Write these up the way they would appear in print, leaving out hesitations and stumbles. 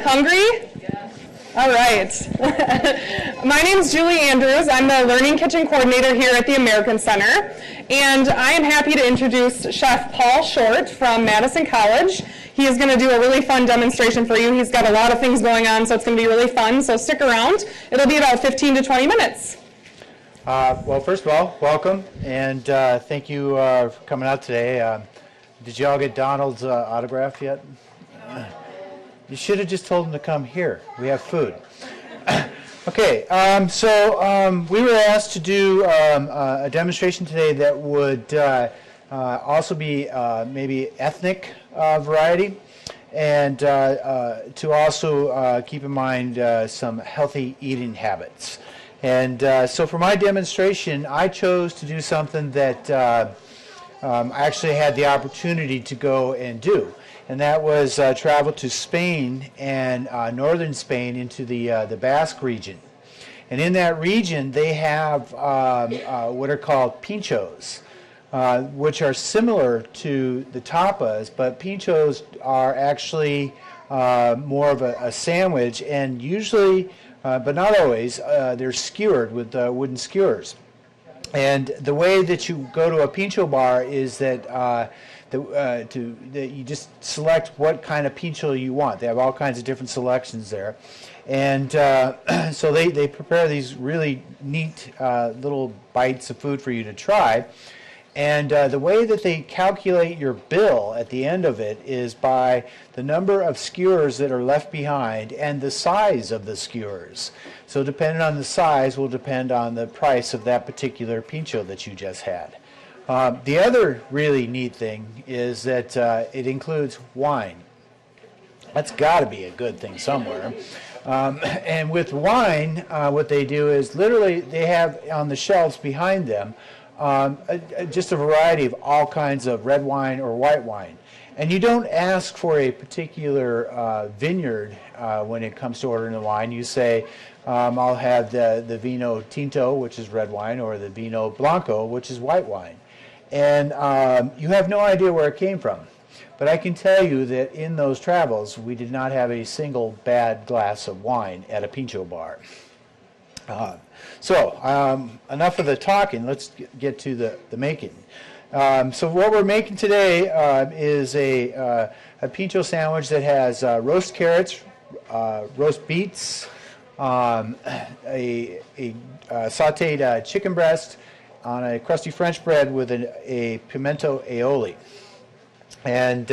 Hungry? All right. My name is Julie Andrews. I'm the Learning Kitchen Coordinator here at the American Center. And I am happy to introduce Chef Paul Short from Madison College. He is going to do a really fun demonstration for you. He's got a lot of things going on, so it's going to be really fun. So stick around. It'll be about 15 to 20 minutes. Well, first of all, welcome. And thank you for coming out today. Did you all get Donald's autograph yet? You should have just told him to come here. We have food. Okay, so we were asked to do a demonstration today that would also be maybe ethnic variety, and to also keep in mind some healthy eating habits. And so for my demonstration, I chose to do something that I actually had the opportunity to go and do. And that was travel to Spain and northern Spain into the Basque region. And in that region, they have what are called pinchos, which are similar to the tapas, but pinchos are actually more of a sandwich, and usually, but not always, they're skewered with wooden skewers. And the way that you go to a pincho bar is that you just select what kind of pincho you want. They have all kinds of different selections there. And so they prepare these really neat little bites of food for you to try. And the way that they calculate your bill at the end of it is by the number of skewers that are left behind and the size of the skewers. So depending on the size will depend on the price of that particular pincho that you just had. The other really neat thing is that it includes wine. That's got to be a good thing somewhere. And with wine, what they do is literally they have on the shelves behind them just a variety of all kinds of red wine or white wine. And you don't ask for a particular vineyard when it comes to ordering the wine. You say, I'll have the Vino Tinto, which is red wine, or the Vino Blanco, which is white wine. And you have no idea where it came from. But I can tell you that in those travels, we did not have a single bad glass of wine at a pincho bar. So enough of the talking. Let's get to the making. So what we're making today is a pincho sandwich that has roast carrots, roast beets, a sautéed chicken breast on a crusty French bread with a pimento aioli. And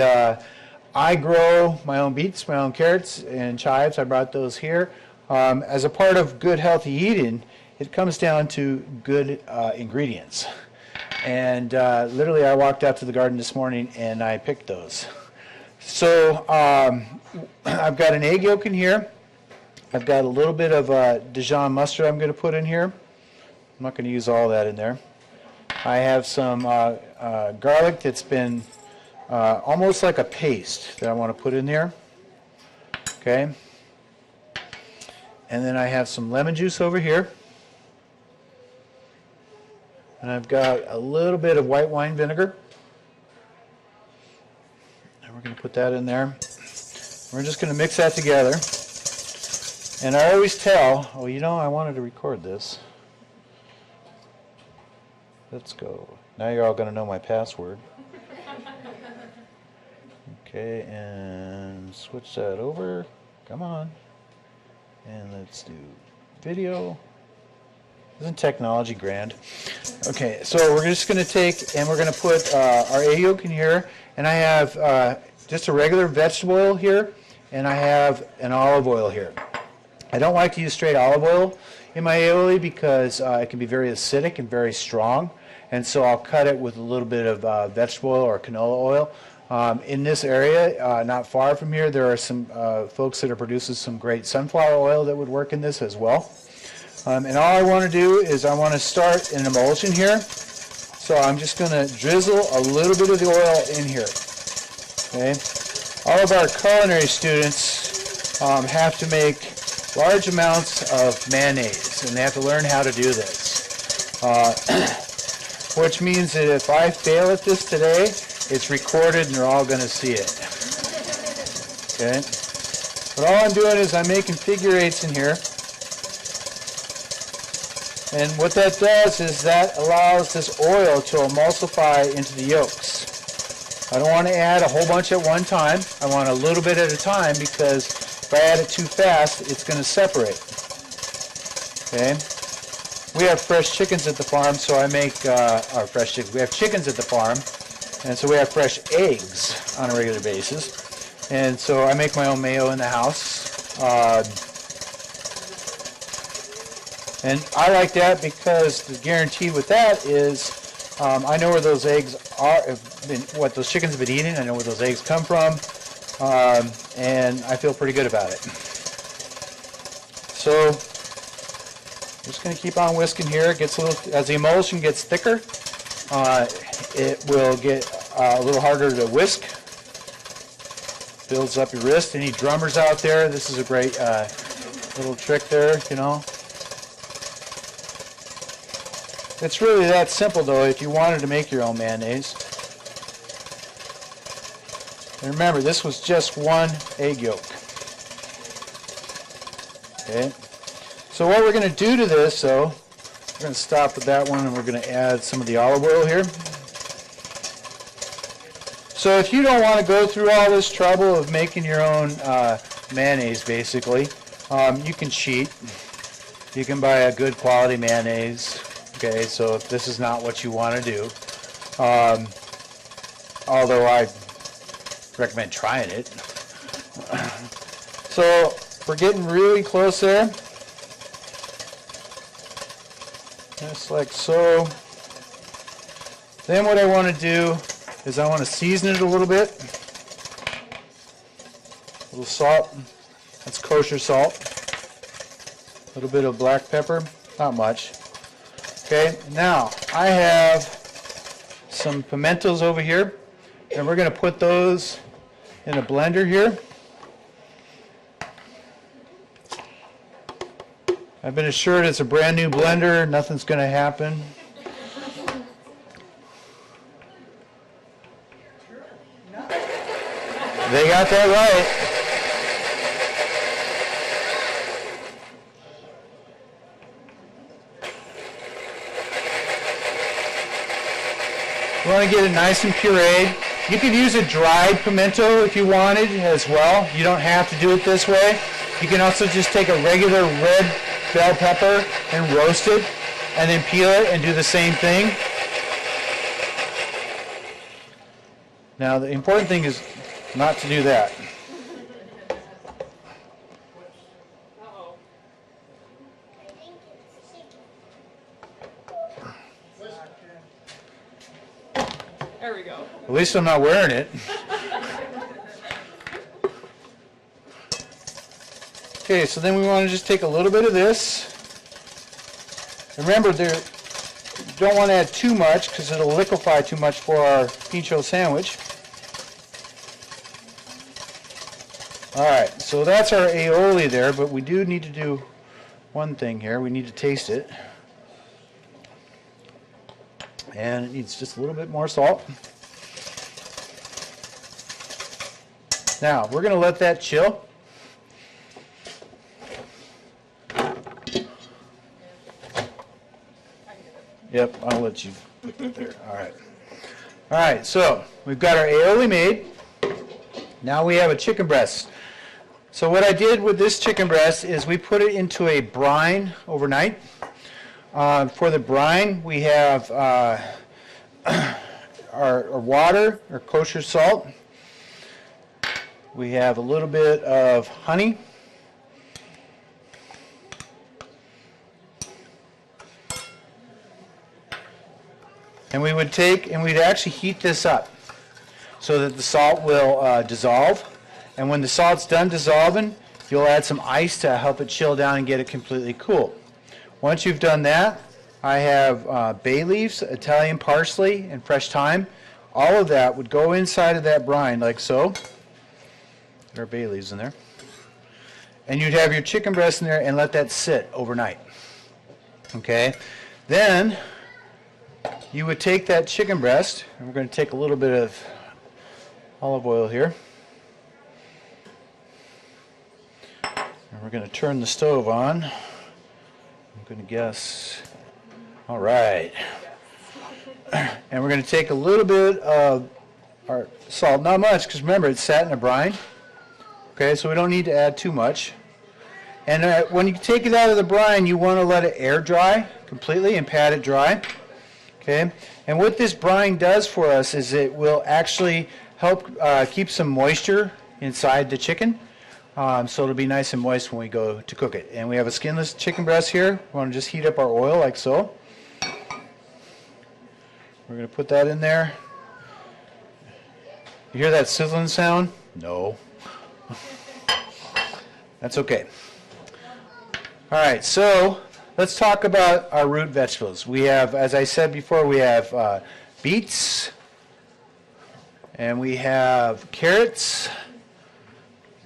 I grow my own beets, my own carrots, and chives. I brought those here. As a part of good, healthy eating, it comes down to good ingredients. And literally, I walked out to the garden this morning and I picked those. So I've got an egg yolk in here. I've got a little bit of Dijon mustard I'm going to put in here. I'm not going to use all that in there. I have some garlic that's been almost like a paste that I want to put in there. Okay. And then I have some lemon juice over here. And I've got a little bit of white wine vinegar. And we're going to put that in there. We're just going to mix that together. And I always tell, oh, you know, I wanted to record this. Let's go. Now you're all going to know my password. Okay, and switch that over. Come on. And let's do video. Isn't technology grand? Okay, so we're just going to take and we're going to put our egg yolk in here. And I have just a regular vegetable oil here. And I have an olive oil here. I don't like to use straight olive oil in my aioli because it can be very acidic and very strong. And so I'll cut it with a little bit of vegetable oil or canola oil. In this area, not far from here, there are some folks that are producing some great sunflower oil that would work in this as well. And all I want to do is I want to start an emulsion here. So I'm just going to drizzle a little bit of the oil in here. Okay. All of our culinary students have to make large amounts of mayonnaise, and they have to learn how to do this. Which means that if I fail at this today, it's recorded and they're all going to see it. Okay? But all I'm doing is I'm making figure eights in here. And what that does is that allows this oil to emulsify into the yolks. I don't want to add a whole bunch at one time. I want a little bit at a time, because if I add it too fast, it's going to separate. Okay? We have fresh chickens at the farm, so I make our fresh chickens. We have chickens at the farm, and so we have fresh eggs on a regular basis. And so I make my own mayo in the house. And I like that because the guarantee with that is I know where those eggs are, what those chickens have been eating. I know where those eggs come from, and I feel pretty good about it. So I'm just going to keep on whisking here. It gets a little, as the emulsion gets thicker, it will get a little harder to whisk. Builds up your wrist. Any drummers out there, this is a great little trick there, you know. It's really that simple, though, if you wanted to make your own mayonnaise. And remember, this was just one egg yolk. Okay. So what we're going to do to this, though, we're going to stop with that one, and we're going to add some of the olive oil here. So if you don't want to go through all this trouble of making your own mayonnaise, basically, you can cheat. You can buy a good quality mayonnaise. Okay, so if this is not what you want to do, although I recommend trying it. So we're getting really close there. Just like so. Then what I want to do is I want to season it a little bit. A little salt. That's kosher salt. A little bit of black pepper. Not much. Okay, now I have some pimentos over here, and we're going to put those in a blender here. I've been assured it's a brand new blender, nothing's going to happen. They got that right. You want to get it nice and pureed. You could use a dried pimento if you wanted as well. You don't have to do it this way. You can also just take a regular red bell pepper and roast it, and then peel it and do the same thing. Now the important thing is not to do that. There we go. At least I'm not wearing it. Okay, so then we want to just take a little bit of this. Remember, you don't want to add too much because it'll liquefy too much for our Pinot Sandwich. Alright, so that's our aioli there, but we do need to do one thing here. We need to taste it. And it needs just a little bit more salt. Now, we're going to let that chill. Yep, I'll let you put that there. All right. All right, so we've got our aioli made. Now we have a chicken breast. So what I did with this chicken breast is we put it into a brine overnight. For the brine, we have our water, our kosher salt. We have a little bit of honey. And we would take and we'd actually heat this up so that the salt will dissolve. And when the salt's done dissolving, you'll add some ice to help it chill down and get it completely cool. Once you've done that, I have bay leaves, Italian parsley, and fresh thyme. All of that would go inside of that brine like so. There are bay leaves in there. And you'd have your chicken breast in there and let that sit overnight. Okay? Then you would take that chicken breast, and we're going to take a little bit of olive oil here. And we're going to turn the stove on. I'm going to guess. All right. And we're going to take a little bit of our salt, not much, because remember it's sat in a brine. Okay, so we don't need to add too much. And when you take it out of the brine, you want to let it air dry completely and pat it dry. Okay, and what this brine does for us is it will actually help keep some moisture inside the chicken. So it'll be nice and moist when we go to cook it. And we have a skinless chicken breast here. We want to just heat up our oil like so. We're going to put that in there. You hear that sizzling sound? No. That's okay. All right, so let's talk about our root vegetables. We have, as I said before, we have beets, and we have carrots,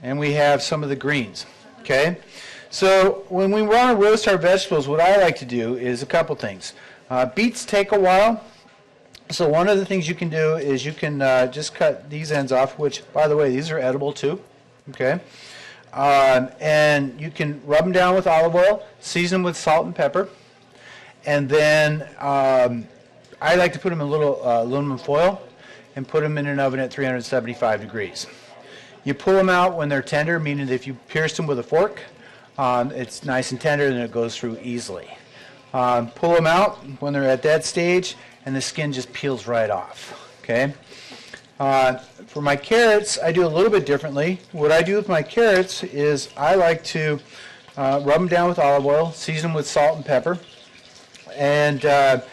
and we have some of the greens. Okay? So when we want to roast our vegetables, what I like to do is a couple things. Beets take a while. So one of the things you can do is you can just cut these ends off, which, by the way, these are edible too. Okay? And you can rub them down with olive oil, season them with salt and pepper, and then I like to put them in a little aluminum foil and put them in an oven at 375 degrees. You pull them out when they're tender, meaning that if you pierce them with a fork, it's nice and tender and it goes through easily. Pull them out when they're at that stage, and the skin just peels right off. Okay. For my carrots, I do a little bit differently. What I do with my carrots is I like to rub them down with olive oil, season them with salt and pepper, and I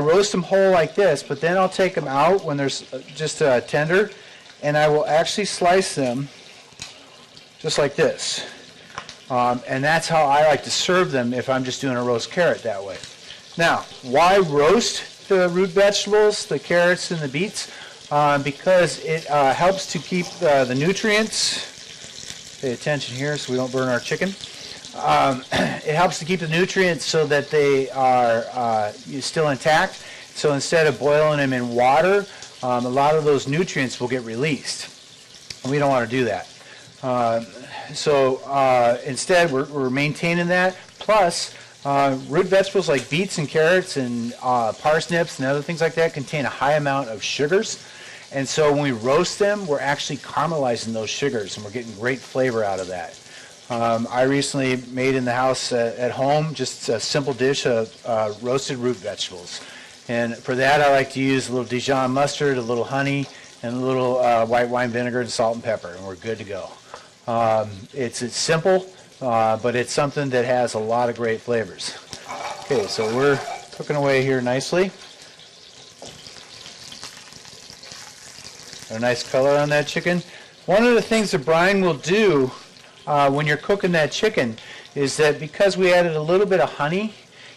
roast them whole like this, but then I'll take them out when they're just tender, and I will actually slice them just like this. And that's how I like to serve them if I'm just doing a roast carrot that way. Now, why roast the root vegetables, the carrots and the beets? Because it helps to keep the nutrients. Pay attention here so we don't burn our chicken. It helps to keep the nutrients so that they are still intact. So instead of boiling them in water, a lot of those nutrients will get released. And we don't want to do that. Instead, we're maintaining that. Plus, root vegetables like beets and carrots and parsnips and other things like that contain a high amount of sugars. And so when we roast them, we're actually caramelizing those sugars, and we're getting great flavor out of that. I recently made in the house at home just a simple dish of roasted root vegetables. And for that, I like to use a little Dijon mustard, a little honey, and a little white wine vinegar and salt and pepper, and we're good to go. It's simple, but it's something that has a lot of great flavors. Okay, so we're cooking away here nicely. Got a nice color on that chicken. One of the things the brine will do when you're cooking that chicken is that because we added a little bit of honey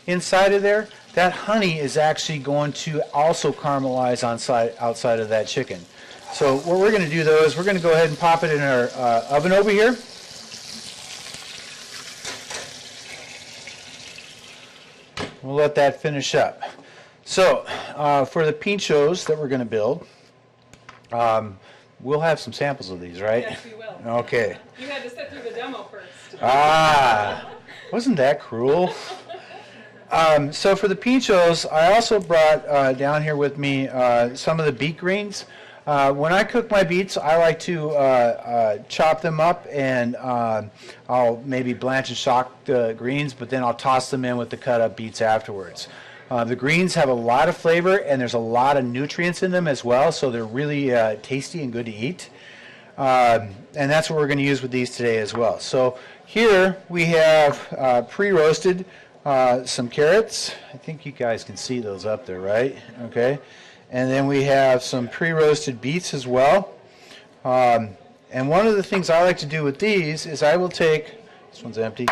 inside of there, that honey is actually going to also caramelize outside of that chicken. So what we're going to do, though, is we're going to go ahead and pop it in our oven over here. We'll let that finish up. So for the pinchos that we're going to build, we'll have some samples of these, right? Yes, we will. Okay. You had to sit through the demo first. Wasn't that cruel? So for the pinchos, I also brought down here with me some of the beet greens. When I cook my beets, I like to chop them up, and I'll maybe blanch and shock the greens, but then I'll toss them in with the cut up beets afterwards. The greens have a lot of flavor, and there's a lot of nutrients in them as well, so they're really tasty and good to eat. And that's what we're going to use with these today as well. So here we have pre-roasted some carrots. I think you guys can see those up there, right? Okay. And then we have some pre-roasted beets as well. And one of the things I like to do with these is I will take, this one's empty,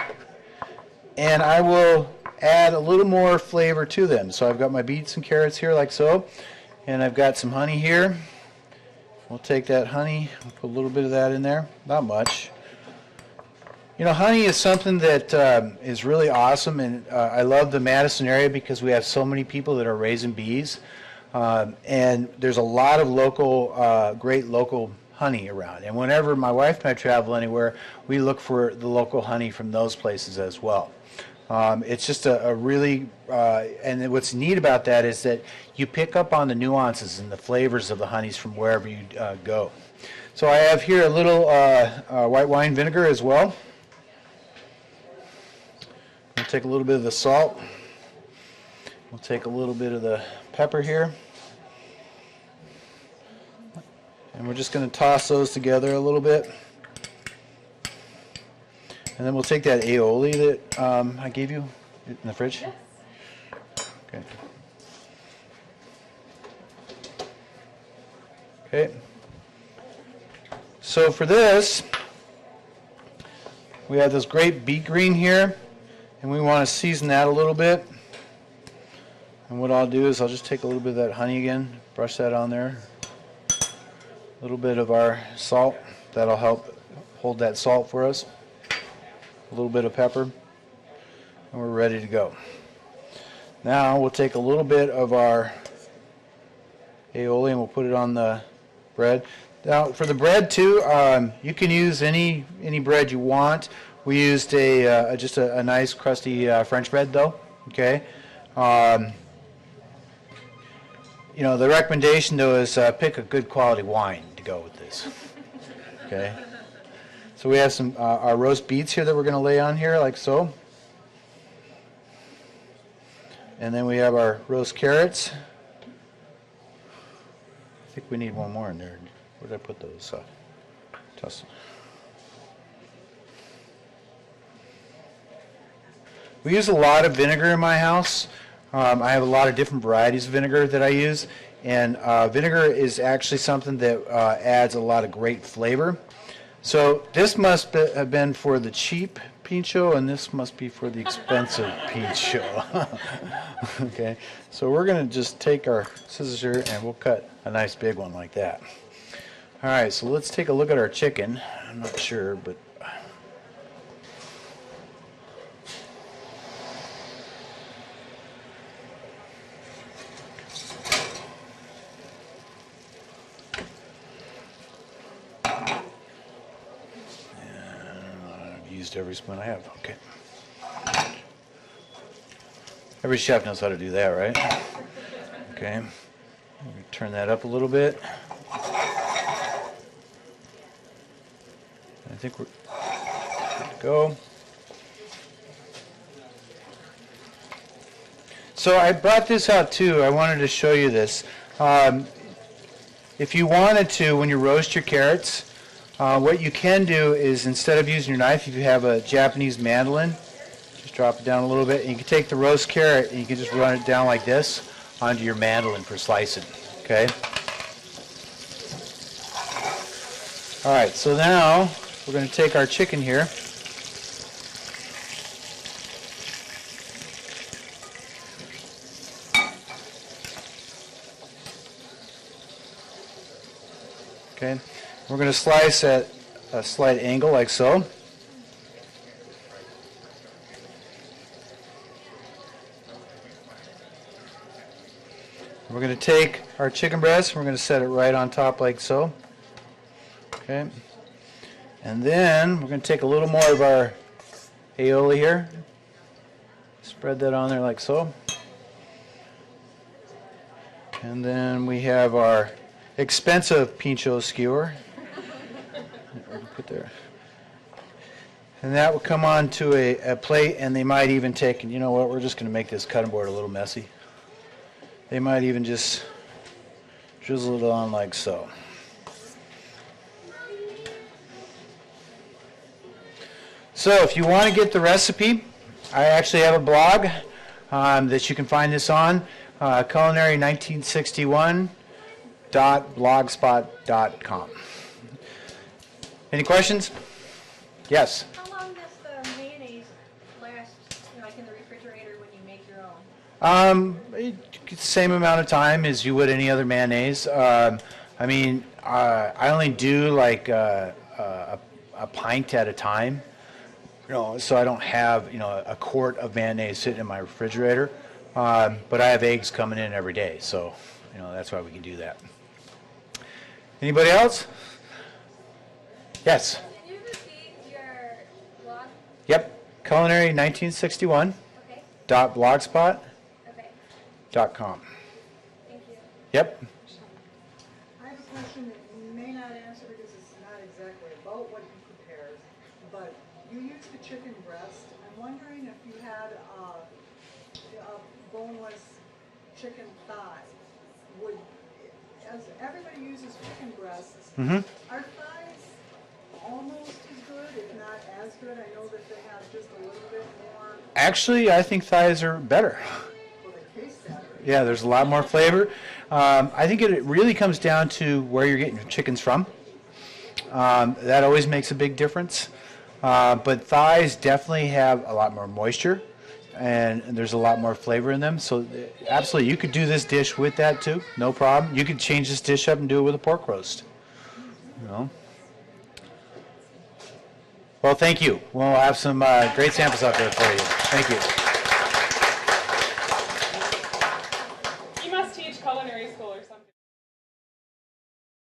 and I will add a little more flavor to them. So I've got my beets and carrots here like so, and I've got some honey here. We'll take that honey, put a little bit of that in there, not much. You know, honey is something that is really awesome, and I love the Madison area because we have so many people that are raising bees. And there's a lot of local, great local honey around. And whenever my wife and I travel anywhere, we look for the local honey from those places as well. It's just a really, and what's neat about that is that you pick up on the nuances and the flavors of the honeys from wherever you go. So I have here a little white wine vinegar as well. We'll take a little bit of the salt. We'll take a little bit of the pepper here. And we're just going to toss those together a little bit. And then we'll take that aioli that I gave you in the fridge. Yes. Okay. Okay. So for this, we have this great beet green here, and we want to season that a little bit. And what I'll do is I'll just take a little bit of that honey again, brush that on there. A little bit of our salt, that'll help hold that salt for us. A little bit of pepper, and we're ready to go. Now we'll take a little bit of our aioli and we'll put it on the bread. Now for the bread too, you can use any bread you want. We used just a nice crusty French bread though. Okay. You know, the recommendation though is pick a good quality wine to go with this. Okay. So we have some our roast beets here that we're going to lay on here like so. And then we have our roast carrots. I think we need one more in there. Where did I put those? Toss. We use a lot of vinegar in my house. I have a lot of different varieties of vinegar that I use. And vinegar is actually something that adds a lot of great flavor. So this must have been for the cheap pincho, and this must be for the expensive pincho. Okay, so we're going to just take our scissors here and we'll cut a nice big one like that. All right, so let's take a look at our chicken. I'm not sure, but used every spoon I have. Okay. Every chef knows how to do that, right? Okay. Turn that up a little bit. I think we're good to go. So I brought this out too. I wanted to show you this. If you wanted to, when you roast your carrots, what you can do is instead of using your knife, if you have a Japanese mandolin, just drop it down a little bit, and you can take the roast carrot and you can just run it down like this onto your mandolin for slicing. Okay? All right, so now we're going to take our chicken here. Okay? We're going to slice at a slight angle like so. We're going to take our chicken breast, we're going to set it right on top like so. Okay. And then we're going to take a little more of our aioli here. Spread that on there like so. And then we have our expensive pincho skewer. Put there. And that will come onto a plate, and they might even take, and you know what, we're just going to make this cutting board a little messy. They might even just drizzle it on like so. So if you want to get the recipe, I actually have a blog that you can find this on, culinary1961.blogspot.com. Any questions? Yes? How long does the mayonnaise last, like in the refrigerator when you make your own? Same amount of time as you would any other mayonnaise. I mean, I only do like a pint at a time, you know, so I don't have, you know, a quart of mayonnaise sitting in my refrigerator. But I have eggs coming in every day, so, you know, that's why we can do that. Anybody else? Yes. Can you repeat your blog? Yep. Culinary 1961. Okay. .blogspot.com. Okay. Thank you. Yep. I have a question that you may not answer because it's not exactly about what you prepared, but you used the chicken breast. I'm wondering if you had a boneless chicken thigh. As everybody uses chicken breasts, are thighs almost as good, if not as good? I know that they have just a little bit more. Actually, I think thighs are better. Well, they taste better. Yeah, there's a lot more flavor. I think it really comes down to where you're getting your chickens from. That always makes a big difference. But thighs definitely have a lot more moisture, and there's a lot more flavor in them. So absolutely, you could do this dish with that too, no problem. You could change this dish up and do it with a pork roast. You know. Well, thank you. We'll have some great samples out there for you. Thank you.